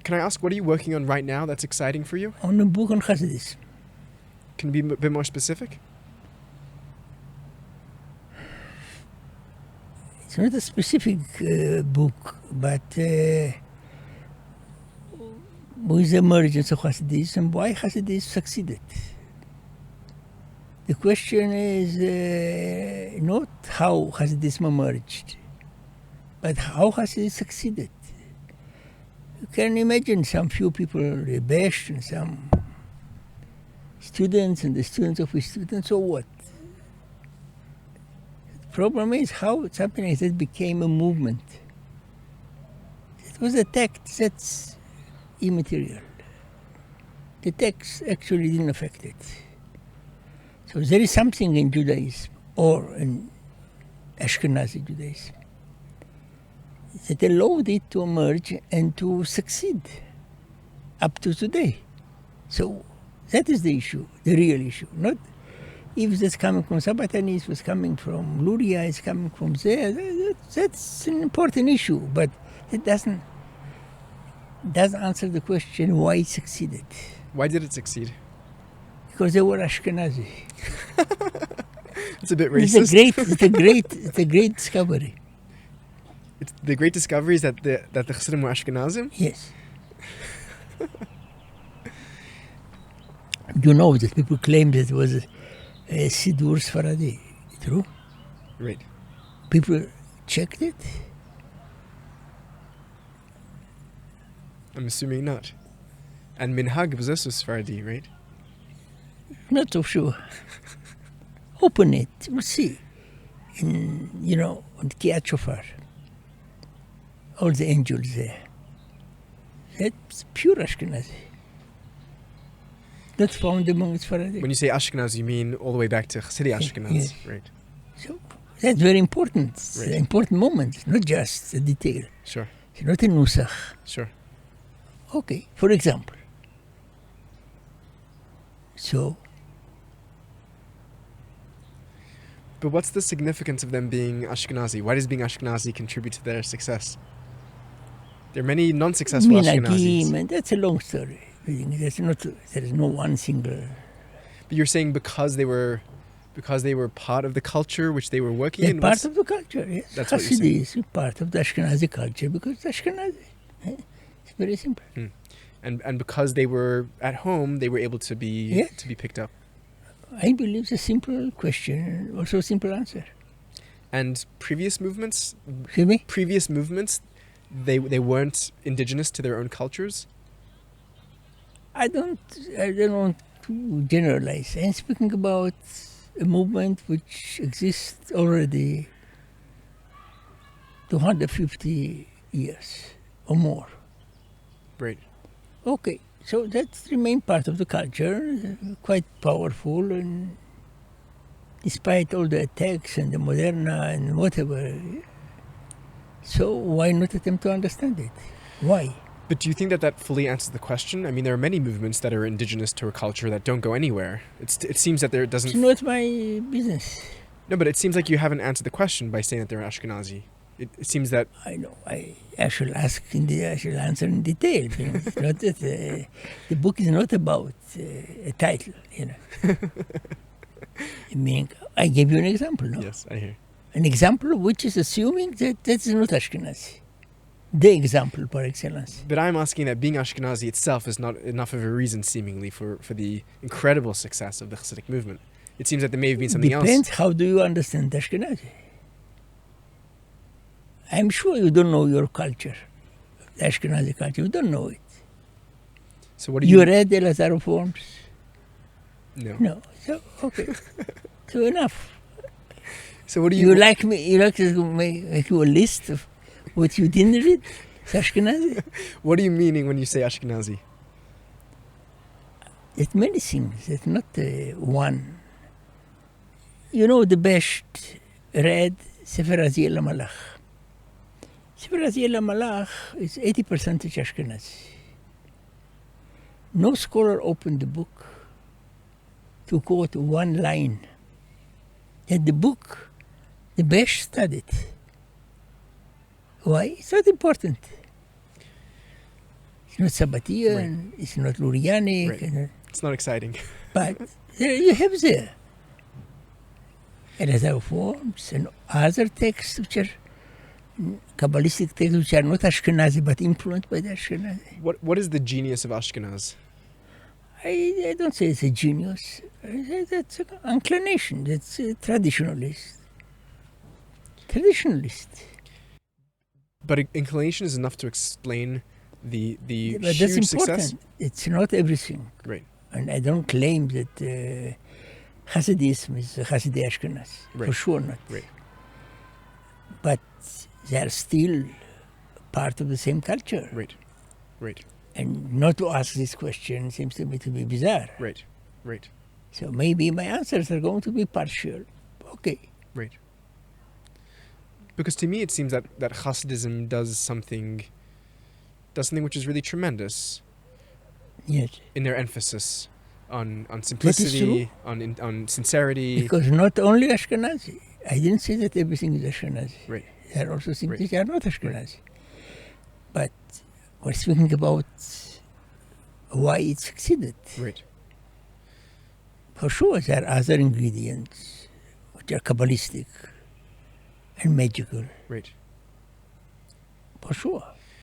Can I ask, what are you working on right now that's exciting for you? On a book on Hasidism. Can you be a bit more specific? It's not a specific book, but with the emergence of Hasidism, why Hasidism succeeded. The question is not how Hasidism emerged, but how Hasidism succeeded. You can imagine some few people bashed and some students and the students of students, so what? The problem is how something like that became a movement. It was a text that's immaterial. The text actually didn't affect it. So there is something in Judaism or in Ashkenazi Judaism that allowed it to emerge and to succeed up to today. So that is the issue, the real issue. Not if it's coming from Sabbatanis, it's coming from Luria, it's coming from there. That's an important issue, but it doesn't answer the question why it succeeded. Why did it succeed? Because they were Ashkenazi. It's a bit racist. It's a great discovery. It's the great discovery is that the Chassidim were Ashkenazim? Yes. You know that people claim that it was a Sidur Sfaradi. True? Right. People checked it. I'm assuming not. And Minhag was also Sephardi, right? Not so sure. Open it, we'll see. On Kiat Shofar. All the angels there. That's pure Ashkenazi. Not found among Sephardi. When you say Ashkenaz, you mean all the way back to Hasidic Ashkenaz, yes. Right? So that's very important. It's Right. an important moment, not just a detail. Sure. It's not a nusach. Sure. Okay, for example. So, But what's the significance of them being Ashkenazi? Why does being Ashkenazi contribute to their success? There are many non-successful Ashkenazis. Minagim, and that's a long story. There is no one single. But you're saying because they were part of the culture which they were working They're in? part of the culture, yes. That's what you're saying. Hasidis is part of the Ashkenazi culture because it's Ashkenazi. It's very simple. And because they were at home, they were able to be Yes. to be picked up. I believe it's a simple question, also a simple answer. And previous movements, See me? they weren't indigenous to their own cultures. I don't want to generalize. I'm speaking about a movement which exists already 250 years or more. Right. Okay, so that's remained part of the culture, quite powerful, and despite all the attacks and the Moderna and whatever. So why not attempt to understand it? Why? But do you think that fully answers the question? I mean, there are many movements that are indigenous to a culture that don't go anywhere. It seems that there doesn't... It's not my business. No, but it seems like you haven't answered the question by saying that they're Ashkenazi. It seems that... I know. I shall answer in detail. It's not that, the book is not about a title, I gave you an example, no? Yes, I hear. An example which is assuming that is not Ashkenazi. The example, par excellence. But I'm asking that being Ashkenazi itself is not enough of a reason, seemingly, for the incredible success of the Hasidic movement. It seems that there may have been something Depends else. how do you understand Ashkenazi. I'm sure you don't know your culture, the Ashkenazi culture. You don't know it. So what do you... You read the Lazaro forms? No. No. So, okay. So enough. So what do you... You like to make you a list of what you didn't read? It's Ashkenazi? What are you meaning when you say Ashkenazi? It's many things. It's not one. You know, the best read Sefer Aziel HaMalach. Sefer Aziel HaMalach is 80% Ashkenazi. No scholar opened the book to quote one line. Yet the book, the best studied. Why? It's not important. It's not Sabbatian, it's not Lurianic, Right. It's not exciting. but there you have there. And as our forms and other texts which are Kabbalistic texts which are not Ashkenazi but influenced by the Ashkenazi. What is the genius of Ashkenaz? I don't say it's a genius. I say that's an inclination. That's a traditionalist. Traditionalist. But inclination is enough to explain the But that's huge important. success. It's not everything. Right. And I don't claim that Hasidism is Hasidic Ashkenaz. For Right. sure not. Right. But they are still part of the same culture. Right. Right. And not to ask this question seems to me to be bizarre. Right. Right. So maybe my answers are going to be partial. Okay. Right. Because to me it seems that Hasidism does something which is really tremendous Yes. in their emphasis on simplicity, on sincerity. Because not only Ashkenazi. I didn't say that everything is Ashkenazi. Right. There are also things Right. which are not Ashkenazi. But we're speaking about why it succeeded. Right. For sure, there are other ingredients which are Kabbalistic and magical. Right. For sure.